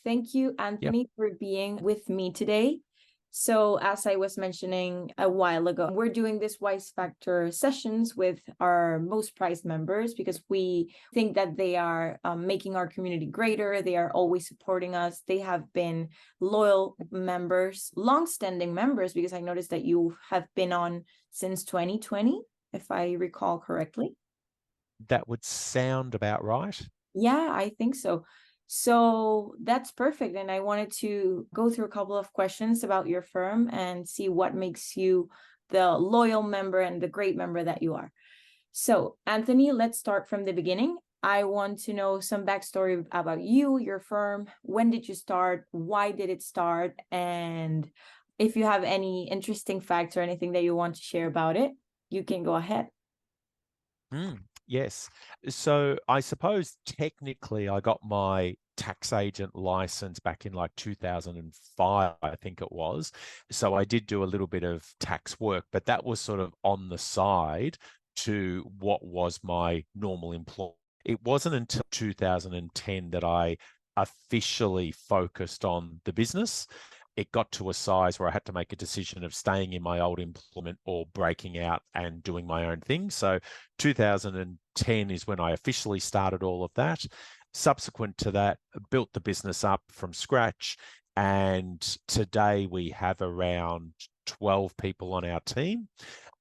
Thank you, Anthony, for being with me today. So as I was mentioning a while ago, we're doing this Wize Factor sessions with our most prized members because we think that they are making our community greater. They are always supporting us. They have been loyal members, long-standing members, because I noticed that you have been on since 2020, if I recall correctly. That would sound about right. Yeah, I think so. So that's perfect. And I wanted to go through a couple of questions about your firm and see what makes you the loyal member and the great member that you are. So, Anthony, let's start from the beginning. I want to know some backstory about you, your firm. When did you start? Why did it start? And if you have any interesting facts or anything that you want to share about it, you can go ahead. Yes. So I suppose technically I got my tax agent license back in like 2005, I think it was. So I did do a little bit of tax work, but that was sort of on the side to what was my normal employment. It wasn't until 2010 that I officially focused on the business. It got to a size where I had to make a decision of staying in my old employment or breaking out and doing my own thing. So 2010 is when I officially started all of that. Subsequent to that, built the business up from scratch. And today we have around 12 people on our team.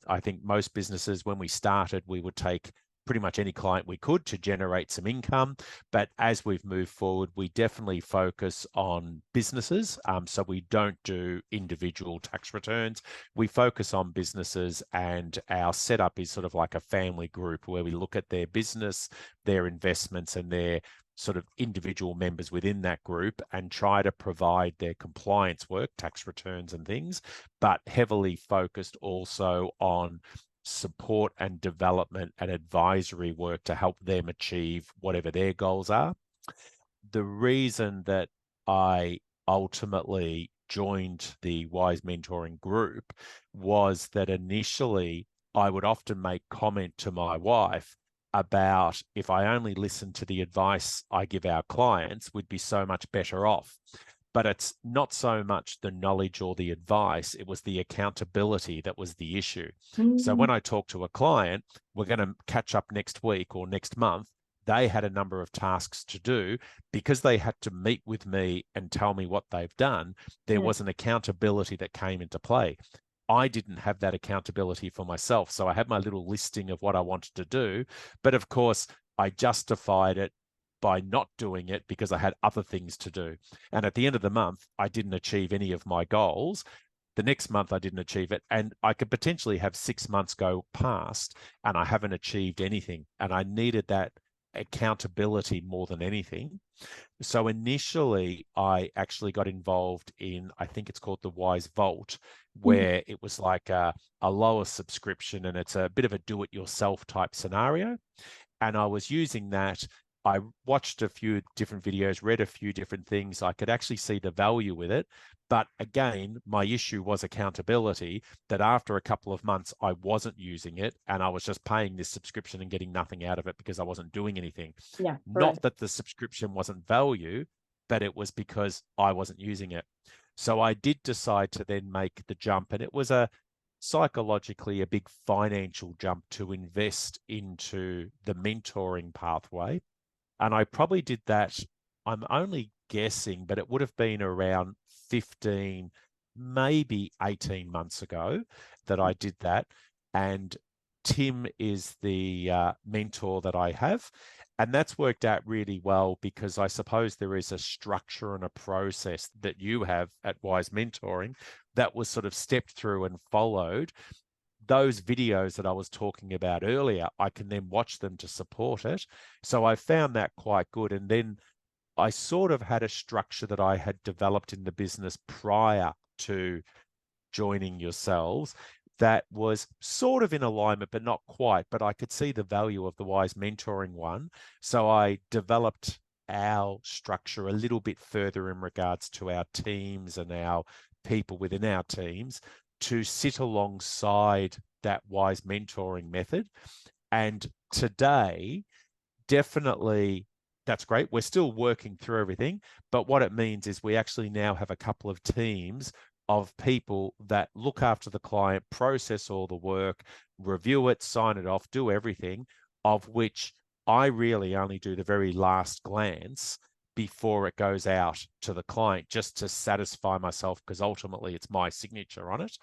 I think most businesses, when we started, we would take pretty much any client we could to generate some income. But as we've moved forward, we definitely focus on businesses. So we don't do individual tax returns. We focus on businesses, and our setup is sort of like a family group where we look at their business, their investments, and their sort of individual members within that group and try to provide their compliance work, tax returns and things, but heavily focused also on support and development and advisory work to help them achieve whatever their goals are. The reason that I ultimately joined the Wize Mentoring group was that initially I would often make comment to my wife about if I only listened to the advice I give our clients, we'd be so much better off. But it's not so much the knowledge or the advice, it was the accountability that was the issue. So when I talk to a client, we're going to catch up next week or next month, they had a number of tasks to do. Because they had to meet with me and tell me what they've done, there was an accountability that came into play. I didn't have that accountability for myself. So I had my little listing of what I wanted to do. But of course, I justified it by not doing it because I had other things to do. And at the end of the month, I didn't achieve any of my goals. The next month, I didn't achieve it. And I could potentially have 6 months go past and I haven't achieved anything. And I needed that accountability more than anything. So initially, I actually got involved in, I think it's called the Wize Vault, where it was like a lower subscription and it's a bit of a do-it-yourself type scenario. And I was using that. I watched a few different videos, read a few different things. I could actually see the value with it. But again, my issue was accountability, that after a couple of months, I wasn't using it and I was just paying this subscription and getting nothing out of it because I wasn't doing anything. Yeah, not that the subscription wasn't value, but it was because I wasn't using it. So I did decide to then make the jump, and it was psychologically a big financial jump to invest into the mentoring pathway. And I probably did that, I'm only guessing, but it would have been around 15, maybe 18 months ago that I did that. And Tim is the mentor that I have. And that's worked out really well because I suppose there is a structure and a process that you have at Wize Mentoring that was sort of stepped through and followed. Those videos that I was talking about earlier, I can then watch them to support it. So I found that quite good. And then I sort of had a structure that I had developed in the business prior to joining yourselves that was sort of in alignment, but not quite. But I could see the value of the Wize Mentoring one. So I developed our structure a little bit further in regards to our teams and our people within our teams to sit alongside that Wize mentoring method. And today, definitely, that's great. We're still working through everything, but what it means is we actually now have a couple of teams of people that look after the client, process all the work, review it, sign it off, do everything, of which I really only do the very last glance before it goes out to the client, just to satisfy myself, because ultimately it's my signature on it.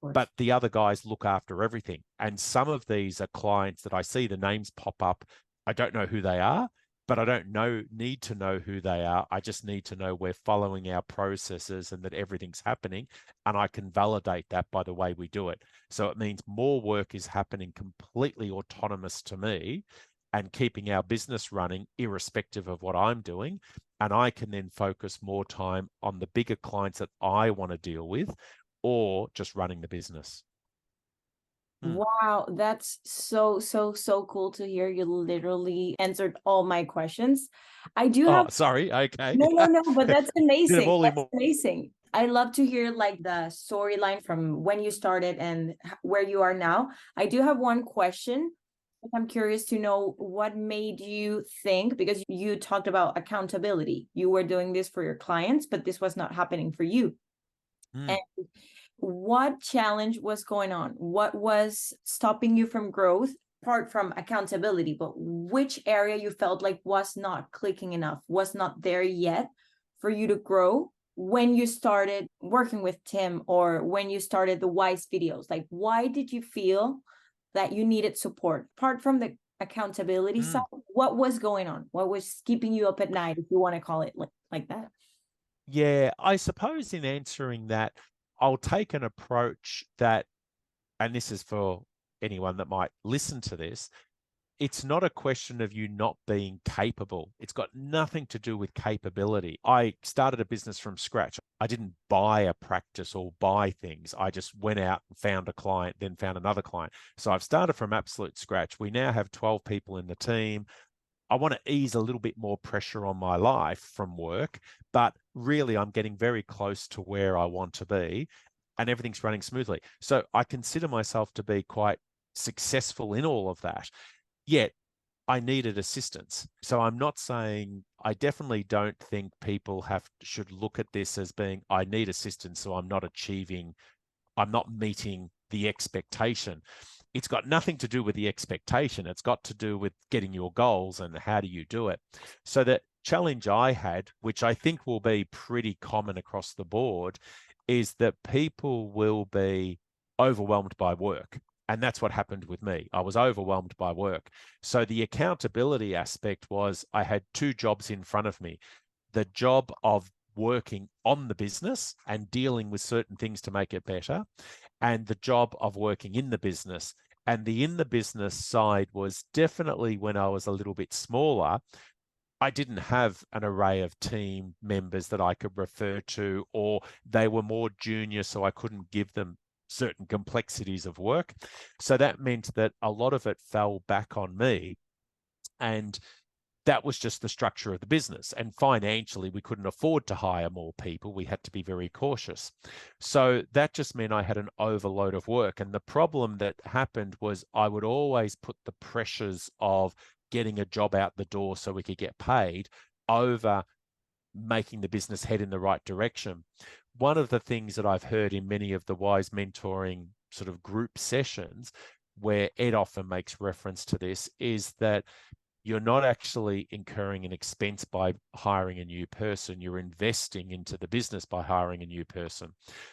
But the other guys look after everything. And some of these are clients that I see the names pop up. I don't know who they are, but I don't need to know who they are. I just need to know we're following our processes and that everything's happening. And I can validate that by the way we do it. So it means more work is happening completely autonomous to me and keeping our business running irrespective of what I'm doing. And I can then focus more time on the bigger clients that I want to deal with, or just running the business. Wow, that's so cool to hear. You literally answered all my questions. I do have sorry. Okay. No, but that's amazing. all That's amazing. I love to hear like the storyline from when you started and where you are now. I do have one question. I'm curious to know what made you think, because you talked about accountability. You were doing this for your clients, but this was not happening for you. And what challenge was going on? What was stopping you from growth, apart from accountability, but which area you felt like was not clicking enough, was not there yet for you to grow when you started working with Tim, or when you started the Wize videos? Like, why did you feel that you needed support? Apart from the accountability side, what was going on? What was keeping you up at night, if you want to call it like that? Yeah, I suppose in answering that, I'll take an approach that, and this is for anyone that might listen to this, it's not a question of you not being capable. It's got nothing to do with capability. I started a business from scratch. I didn't buy a practice or buy things. I just went out and found a client, then found another client. So I've started from absolute scratch. We now have 12 people in the team. I want to ease a little bit more pressure on my life from work, but really I'm getting very close to where I want to be and everything's running smoothly. So I consider myself to be quite successful in all of that. Yet I needed assistance. So I'm not saying, I definitely don't think people should look at this as being, I need assistance, so I'm not meeting the expectation. It's got nothing to do with the expectation. It's got to do with getting your goals and how do you do it. So the challenge I had, which I think will be pretty common across the board, is that people will be overwhelmed by work. And that's what happened with me. I was overwhelmed by work. So the accountability aspect was, I had two jobs in front of me. The job of working on the business and dealing with certain things to make it better, and the job of working in the business. And the in the business side was definitely, when I was a little bit smaller, I didn't have an array of team members that I could refer to, or they were more junior, so I couldn't give them certain complexities of work. So that meant that a lot of it fell back on me. And that was just the structure of the business. And financially, we couldn't afford to hire more people. We had to be very cautious. So that just meant I had an overload of work. And the problem that happened was, I would always put the pressures of getting a job out the door so we could get paid over making the business head in the right direction. One of the things that I've heard in many of the Wize mentoring sort of group sessions, where Ed often makes reference to this, is that you're not actually incurring an expense by hiring a new person. You're investing into the business by hiring a new person.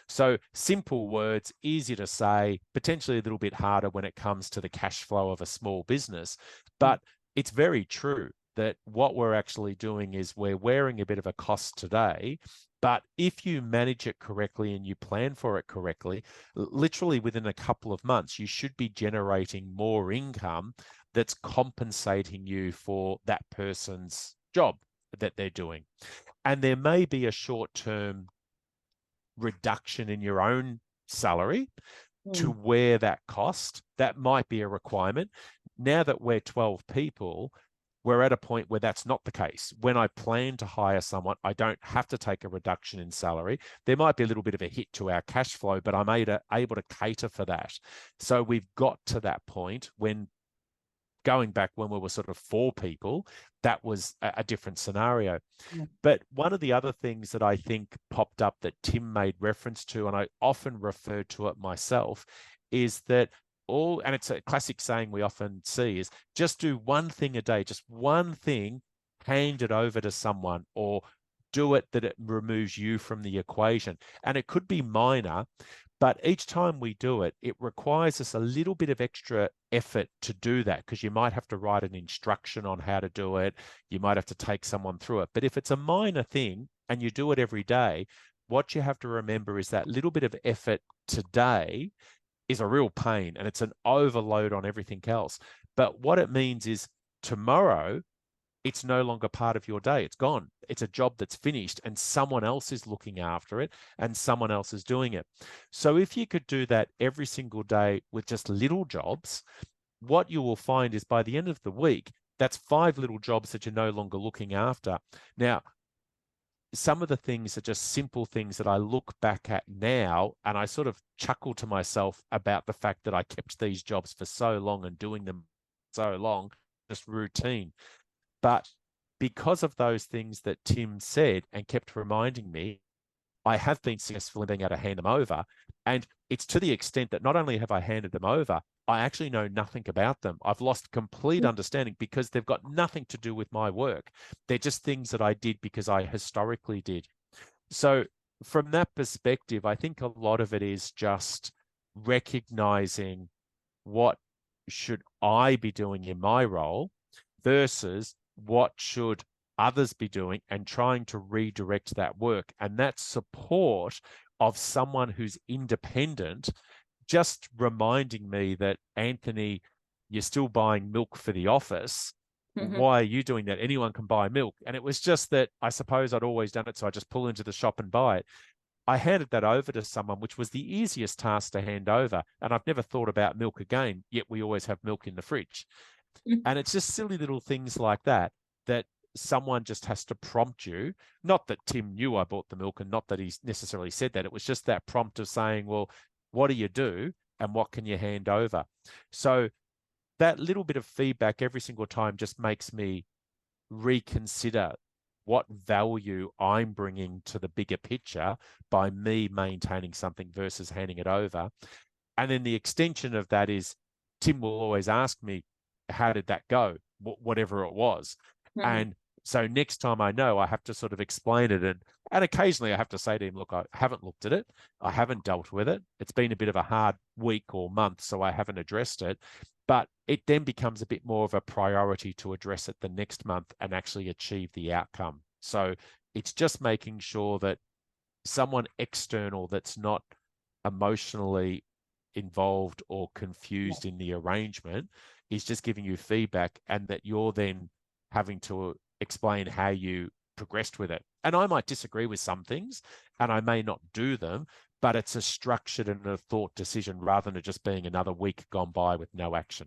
So simple words, easy to say, potentially a little bit harder when it comes to the cash flow of a small business. But it's very true that what we're actually doing is we're wearing a bit of a cost today. But if you manage it correctly and you plan for it correctly, literally within a couple of months, you should be generating more income that's compensating you for that person's job that they're doing. And there may be a short-term reduction in your own salary to wear that cost. That might be a requirement. Now that we're 12 people, we're at a point where that's not the case. When I plan to hire someone, I don't have to take a reduction in salary. There might be a little bit of a hit to our cash flow, but I'm able to cater for that. So we've got to that point when, going back when we were sort of 4 people, that was a different scenario. Yeah. But one of the other things that I think popped up that Tim made reference to, and I often refer to it myself, is that and it's a classic saying we often see, is just do one thing a day, just one thing, hand it over to someone, or do it that it removes you from the equation. And it could be minor, but each time we do it, it requires us a little bit of extra effort to do that, because you might have to write an instruction on how to do it. You might have to take someone through it. But if it's a minor thing and you do it every day, what you have to remember is that little bit of effort today is a real pain, and it's an overload on everything else. But what it means is tomorrow, it's no longer part of your day. It's gone. It's a job that's finished, and someone else is looking after it, and someone else is doing it. So if you could do that every single day with just little jobs, what you will find is by the end of the week, that's 5 little jobs that you're no longer looking after. Now, some of the things are just simple things that I look back at now, and I sort of chuckle to myself about the fact that I kept these jobs for so long and doing them so long, just routine. But because of those things that Tim said and kept reminding me, I have been successful in being able to hand them over. And it's to the extent that not only have I handed them over, I actually know nothing about them. I've lost complete understanding because they've got nothing to do with my work. They're just things that I did because I historically did. So from that perspective, I think a lot of it is just recognizing what should I be doing in my role versus what should others be doing, and trying to redirect that work. And that support of someone who's independent, just reminding me that, Anthony, you're still buying milk for the office. Why are you doing that? Anyone can buy milk. And it was just that I suppose I'd always done it, so I just pull into the shop and buy it. I handed that over to someone, which was the easiest task to hand over. And I've never thought about milk again, yet we always have milk in the fridge. And it's just silly little things like that, that someone just has to prompt you. Not that Tim knew I bought the milk, and not that he's necessarily said that. It was just that prompt of saying, well, what do you do and what can you hand over? So that little bit of feedback every single time just makes me reconsider what value I'm bringing to the bigger picture by me maintaining something versus handing it over. And then the extension of that is Tim will always ask me, how did that go? Whatever it was. And so next time I know, I have to sort of explain it. And occasionally I have to say to him, look, I haven't looked at it. I haven't dealt with it. It's been a bit of a hard week or month, so I haven't addressed it. But it then becomes a bit more of a priority to address it the next month and actually achieve the outcome. So it's just making sure that someone external that's not emotionally involved or confused in the arrangement is just giving you feedback, and that you're then having to explain how you progressed with it. And I might disagree with some things and I may not do them, but it's a structured and a thought decision rather than it just being another week gone by with no action.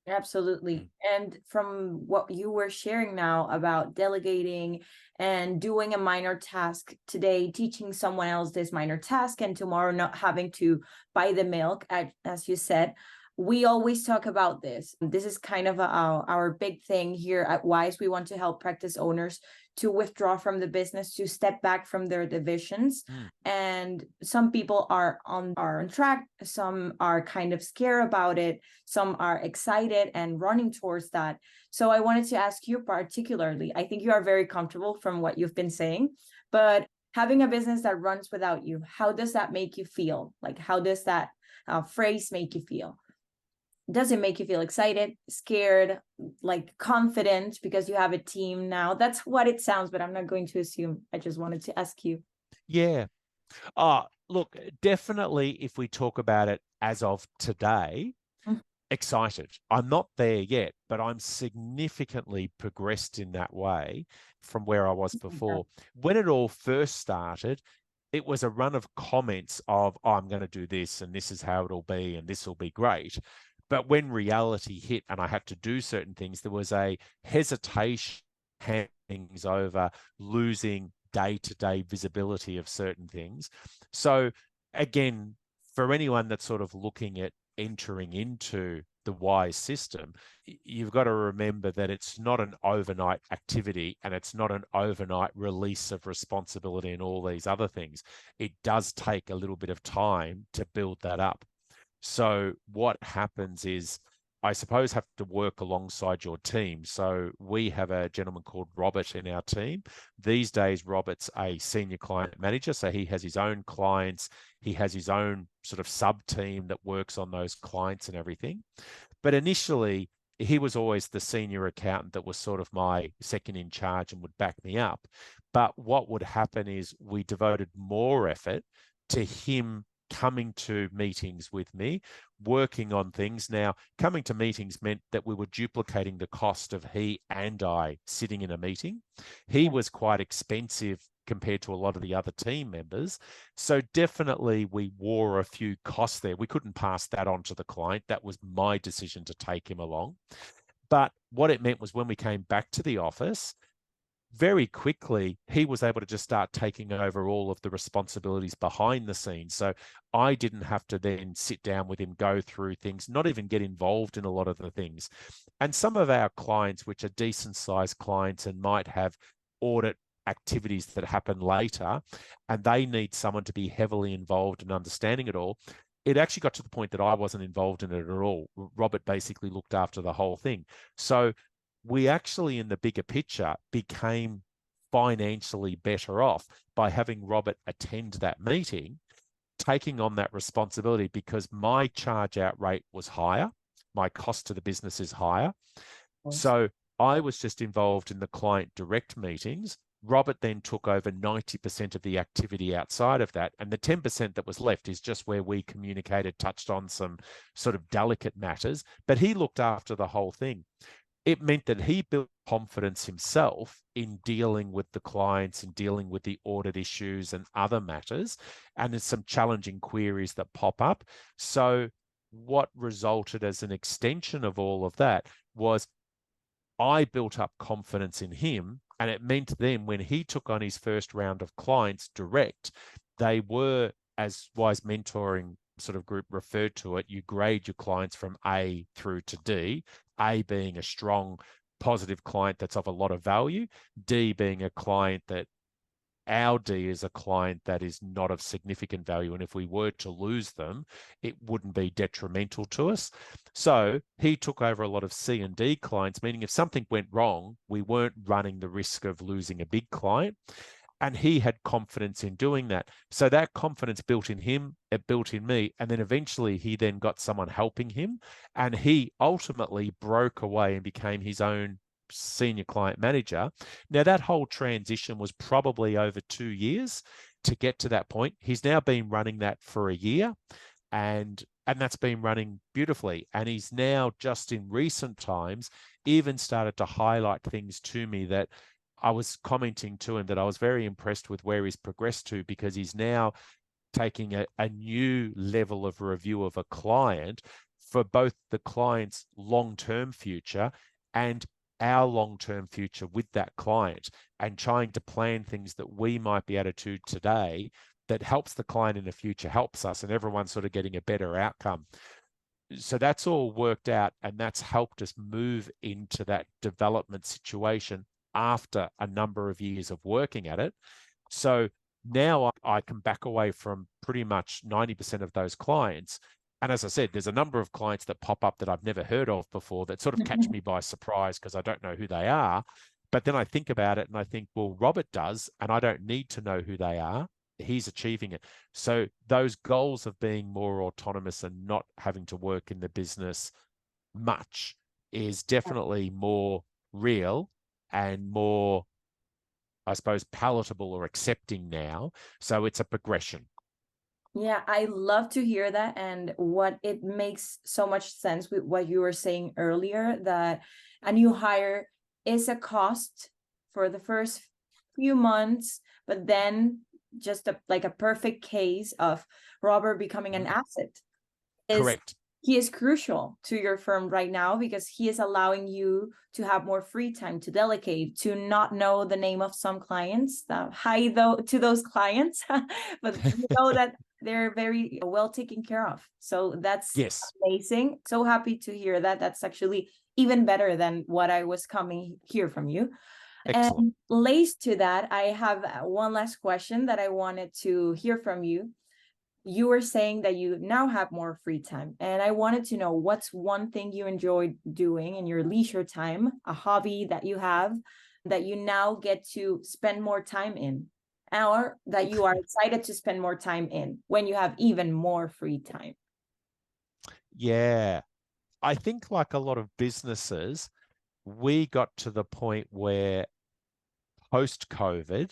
Absolutely. And from what you were sharing now about delegating and doing a minor task today, teaching someone else this minor task, and tomorrow not having to buy the milk, as you said, we always talk about this. This is kind of our big thing here at Wize. We want to help practice owners to withdraw from the business, to step back from their divisions. And some people are on track. Some are kind of scared about it. Some are excited and running towards that. So I wanted to ask you particularly, I think you are very comfortable from what you've been saying, but having a business that runs without you, how does that make you feel? Like, how does that phrase make you feel? Does it make you feel excited, scared, like confident because you have a team now? That's what it sounds, but I'm not going to assume. I just wanted to ask you. Yeah. Look, definitely if we talk about it as of today, excited. I'm not there yet, but I'm significantly progressed in that way from where I was before. When it all first started, it was a run of comments of, oh, I'm going to do this and this is how it'll be and this will be great. But when reality hit and I had to do certain things, there was a hesitation, things over, losing day-to-day visibility of certain things. So again, for anyone that's sort of looking at entering into the Wize system, you've got to remember that it's not an overnight activity and it's not an overnight release of responsibility and all these other things. It does take a little bit of time to build that up. So what happens is, I suppose, have to work alongside your team. So we have a gentleman called Robert in our team. These days, Robert's a senior client manager. So he has his own clients. He has his own sort of sub team that works on those clients and everything. But initially, he was always the senior accountant that was sort of my second in charge and would back me up. But what would happen is we devoted more effort to him coming to meetings with me, working on things. Now, coming to meetings meant that we were duplicating the cost of he and I sitting in a meeting. He was quite expensive compared to a lot of the other team members. So definitely we wore a few costs there. We couldn't pass that on to the client. That was my decision to take him along. But what it meant was when we came back to the office, very quickly, he was able to just start taking over all of the responsibilities behind the scenes. So I didn't have to then sit down with him, go through things, not even get involved in a lot of the things. And some of our clients, which are decent sized clients and might have audit activities that happen later, and they need someone to be heavily involved in understanding it all, it actually got to the point that I wasn't involved in it at all. Robert basically looked after the whole thing. So we actually, in the bigger picture, became financially better off by having Robert attend that meeting, taking on that responsibility, because my charge out rate was higher. My cost to the business is higher. So I was just involved in the client direct meetings. Robert then took over 90% of the activity outside of that. And the 10% that was left is just where we communicated, touched on some sort of delicate matters, but he looked after the whole thing. It meant that he built confidence himself in dealing with the clients and dealing with the audit issues and other matters. And there's some challenging queries that pop up. So what resulted as an extension of all of that was I built up confidence in him. And it meant then when he took on his first round of clients direct, they were, as Wize Mentoring sort of group referred to it, you grade your clients from A through to D, A being a strong, positive client that's of a lot of value, D being a client that our D is a client that is not of significant value. And if we were to lose them, it wouldn't be detrimental to us. So he took over a lot of C and D clients, meaning if something went wrong, we weren't running the risk of losing a big client. And he had confidence in doing that. So that confidence built in him, it built in me. And then eventually he then got someone helping him. And he ultimately broke away and became his own senior client manager. Now, that whole transition was probably over 2 years to get to that point. He's now been running that for a year, and that's been running beautifully. And he's now, just in recent times, even started to highlight things to me that I was commenting to him that I was very impressed with where he's progressed to, because he's now taking a new level of review of a client for both the client's long-term future and our long-term future with that client, and trying to plan things that we might be able to do today that helps the client in the future, helps us, and everyone's sort of getting a better outcome. So that's all worked out, and that's helped us move into that development situation after a number of years of working at it. So now I can back away from pretty much 90% of those clients. And as I said, there's a number of clients that pop up that I've never heard of before that sort of catch me by surprise because I don't know who they are. But then I think about it and I think, well, Robert does, and I don't need to know who they are. He's achieving it. So those goals of being more autonomous and not having to work in the business much is definitely more real and more, I suppose, palatable or accepting now. So it's a progression. Yeah, I love to hear that. And what it makes so much sense with what you were saying earlier, that a new hire is a cost for the first few months, but then just like a perfect case of Robert becoming an asset is Correct. he is crucial to your firm right now because he is allowing you to have more free time to delegate, to not know the name of some clients. Hi though to those clients, but you know that they're very well taken care of. So that's Yes. amazing. So happy to hear that. That's actually even better than what I was coming here from you. Excellent. And laced to that, I have one last question that I wanted to hear from you. You were saying that you now have more free time, and I wanted to know what's one thing you enjoy doing in your leisure time, a hobby that you have that you now get to spend more time in, or that you are excited to spend more time in when you have even more free time. Yeah. I think like a lot of businesses, we got to the point where post-COVID,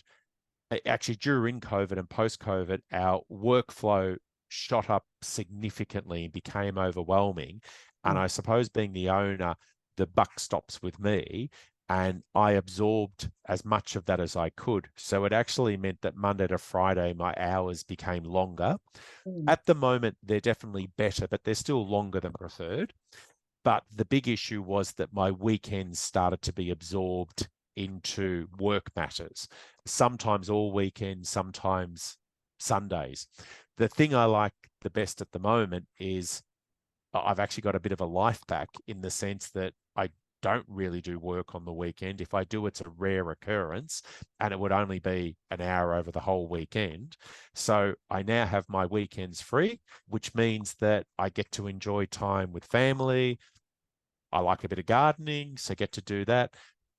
actually during COVID and post-COVID, our workflow shot up significantly and became overwhelming. And I suppose being the owner, the buck stops with me. And I absorbed as much of that as I could. So it actually meant that Monday to Friday, my hours became longer. At the moment, they're definitely better, but they're still longer than preferred. But the big issue was that my weekends started to be absorbed into work matters, sometimes all weekends, sometimes Sundays. The thing I like the best at the moment is I've actually got a bit of a life back in the sense that I don't really do work on the weekend. If I do, it's a rare occurrence, and it would only be an hour over the whole weekend. So I now have my weekends free, which means that I get to enjoy time with family. I like a bit of gardening, so get to do that.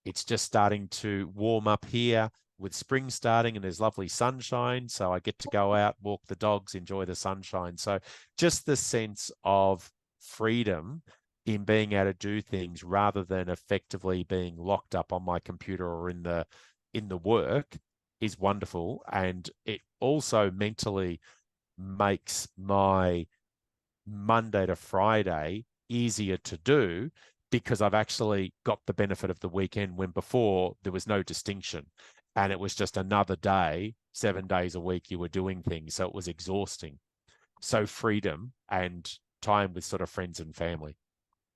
It's just starting to warm up here with spring starting, and there's lovely sunshine. So I get to go out, walk the dogs, enjoy the sunshine. So just the sense of freedom in being able to do things rather than effectively being locked up on my computer or in the work is wonderful. And it also mentally makes my Monday to Friday easier to do because I've actually got the benefit of the weekend, when before there was no distinction and it was just another day, 7 days a week you were doing things. So it was exhausting. So freedom and time with sort of friends and family.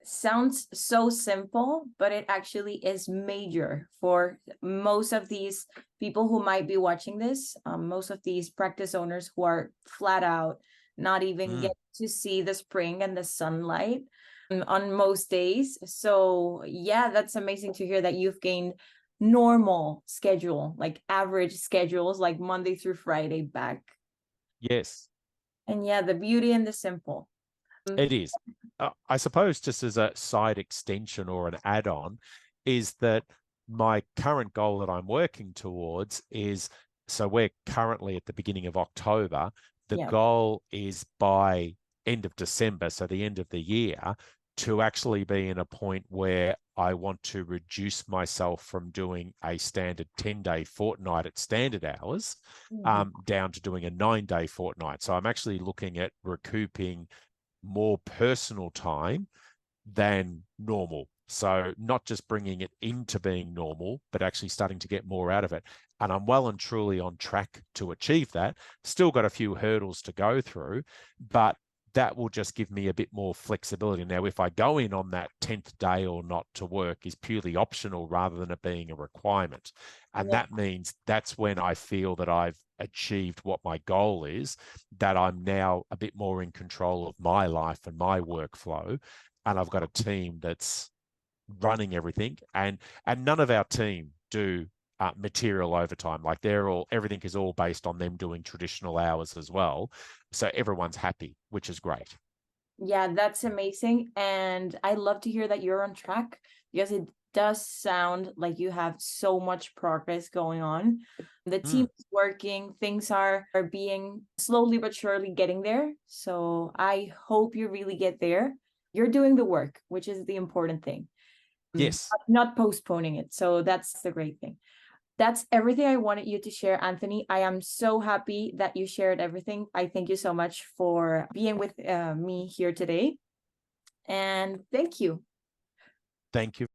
Sounds so simple, but it actually is major for most of these people who might be watching this. Most of these practice owners who are flat out not even get to see the spring and the sunlight on most days. So yeah, that's amazing to hear that you've gained normal schedule, like average schedules, like Monday through Friday back. Yes, And yeah, the beauty and the simple. it is. I suppose just as a side extension or an add-on is that my current goal that I'm working towards is, so we're currently at the beginning of October. The Yeah. goal is by end of December, so the end of the year, to actually be in a point where I want to reduce myself from doing a standard 10-day fortnight at standard hours down to doing a 9-day fortnight. So I'm actually looking at recouping more personal time than normal. So not just bringing it into being normal, but actually starting to get more out of it. And I'm well and truly on track to achieve that. Still got a few hurdles to go through, but that will just give me a bit more flexibility. Now, if I go in on that 10th day or not to work is purely optional rather than it being a requirement. And that means that's when I feel that I've achieved what my goal is, that I'm now a bit more in control of my life and my workflow. And I've got a team that's running everything. And none of our team do material overtime. Like everything is all based on them doing traditional hours as well. So everyone's happy, which is great. Yeah, that's amazing. And I love to hear that you're on track because it does sound like you have so much progress going on. The team is working, things are being slowly but surely getting there. So I hope you really get there. You're doing the work, which is the important thing. Yes. Not postponing it. So that's the great thing. That's everything I wanted you to share, Anthony. I am so happy that you shared everything. I thank you so much for being with me here today. And thank you. Thank you